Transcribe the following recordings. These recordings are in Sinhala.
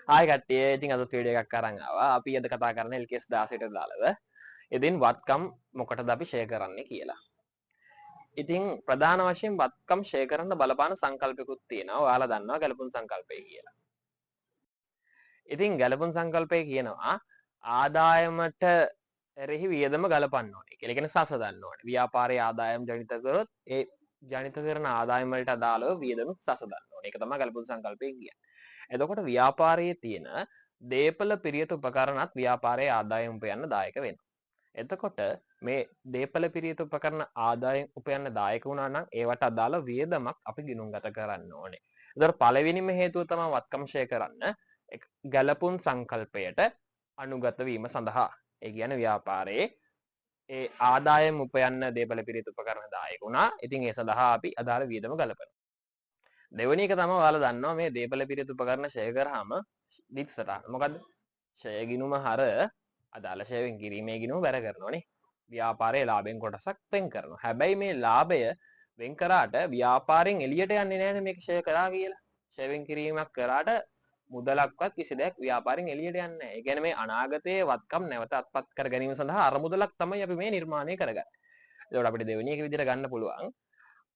ආයි කට්ටිය ඉතින් අද වීඩියෝ එකක් අරන් ආවා. අපි අද කතා කරන්නේ LKS 16ට දාලව. ඉතින් වත්කම් මොකටද අපි ෂෙයා කරන්නේ කියලා. ඉතින් ප්‍රධාන වශයෙන් වත්කම් ෂෙයා කරන්න බලපාන සංකල්පිකුත් තියෙනවා. ඔයාලා දන්නවා ගැලපුම් සංකල්පය කියලා. ඉතින් ගැලපුම් සංකල්පය කියනවා ආදායමට එරෙහි වියදම ගලපන්න ඕනේ කියලා. ඒ කියන්නේ සසදන්න ඕනේ. ව්‍යාපාරයේ ආදායම් ජනිත කරොත් ඒ ජනිත කරන ආදායම වලට අදාළව වියදම සසදන්න ඕනේ. ඒක තමයි ගැලපුම් සංකල්පය කියන්නේ. එතකොට ව්‍යාපාරයේ තියෙන දේපල පිරියත උපකරණත් ව්‍යාපාරයේ ආදායම් උපයන්න දායක වෙනවා. එතකොට මේ දේපල පිරියත උපකරණ ආදායම් උපයන්න දායක වුණා නම් ඒවට අදාළ වියදමක් අපි ගිණුම්ගත කරන්න ඕනේ. එතකොට පළවෙනිම හේතුව තමයි වත්කම් ෂෙයා කරන්න ගැලපුම් සංකල්පයට අනුගත වීම සඳහා. ඒ කියන්නේ ව්‍යාපාරයේ ඒ ආදායම් උපයන්න දේපල පිරියත උපකරණ දායක වුණා. ඉතින් ඒ සඳහා අපි අදාළ වියදම ගලපනවා. දෙවෙනි එක තමයි ඔයාලා දන්නවා මේ දේපල පිරියත උපකරණ ෂෙයා කරාම දික්සටහන. මොකද්ද? ෂෙයා ගිණුම හර අදාළ ෂෙයා කිරීමේ ගිණුම බැර කරනවානේ. ව්‍යාපාරයේ ලාභයෙන් කොටසක් වෙන් කරනවා. හැබැයි මේ ලාභය වෙන් කරාට ව්‍යාපාරයෙන් එළියට යන්නේ නැහැ මේක ෂෙයා කරා කියලා. ෂෙයා වෙන් කිරීමක් කරාට මුදලක්වත් කිසි දෙයක් ව්‍යාපාරයෙන් එළියට යන්නේ නැහැ. ඒ කියන්නේ මේ අනාගතයේ වත්කම් නැවත අත්පත් කර ගැනීම සඳහා අර මුදලක් තමයි අපි මේ නිර්මාණය කරගන්නේ. ඒකට අපිට දෙවෙනි එක විදිහට ගන්න පුළුවන්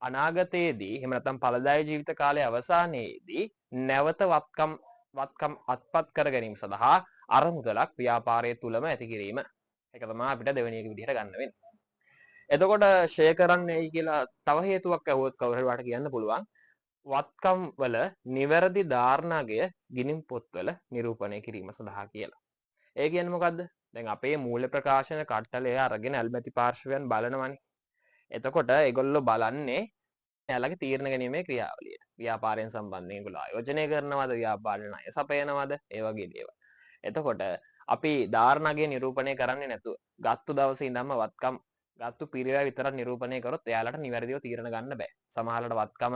අනාගතයේදී එහෙම නැත්නම් ඵලදායී ජීවිත කාලයේ අවසානයේදී නැවත වත්කම් අත්පත් කර ගැනීම සඳහා අර මුදලක් ව්‍යාපාරයේ තුලම ඇති කිරීම. ඒක තමයි අපිට දෙවෙනි එක විදිහට ගන්න වෙන්නේ. එතකොට ෂෙයා කරන්නයි කියලා තව හේතුවක් ඇහුවොත් කවුරු හරි වාට කියන්න පුළුවන් වත්කම් වල නිවැරදි ධාරණාගය ගිණුම් පොත්වල නිරූපණය කිරීම සඳහා කියලා. ඒ කියන්නේ මොකද්ද? දැන් අපේ මූල්‍ය ප්‍රකාශන කට්ටලය අරගෙන ඇල්මැති පාර්ශවයන් බලනවනේ. එතකොට ඒගොල්ලෝ බලන්නේ එයාලගේ තීරණ ගැනීමේ ක්‍රියාවලියට. ව්‍යාපාරයෙන් සම්බන්ධයෙන් ඒගොල්ලෝ ආයෝජනය කරනවද? ව්‍යාපාරේ ණය සපයනවද? ඒ වගේ දේවල්. එතකොට අපි ධාරණාගය නිරූපණය කරන්නේ නැතුව ගත්තු දවසේ ඉඳන්ම වත්කම් ගත්තු පිරිවැය විතරක් නිරූපණය කරොත් එයාලට නිවැරදිව තීරණ ගන්න බෑ. සමහරවිට වත්කම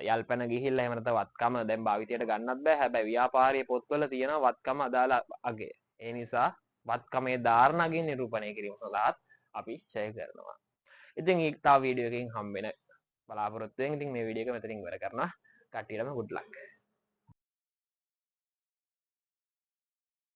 යල්පැන ගිහිල්ලා එහෙම නැත්නම් වත්කම දැන් භාවිතයට ගන්නත් බෑ. හැබැයි ව්‍යාපාරයේ පොත්වල තියෙනවා වත්කම අදාළ අගය. ඒ නිසා වත්කමේ ධාරණාගය නිරූපණය කිරීම සඳහාත් අපි ෂෙයා කරනවා. ඉතින් ඊට තව වීඩියෝ එකකින් හම්බ වෙන බලාපොරොත්තු වෙන. ඉතින් මේ වීඩියෝ එක මෙතනින් ඉවර කරනවා. කට්ටියටම good luck.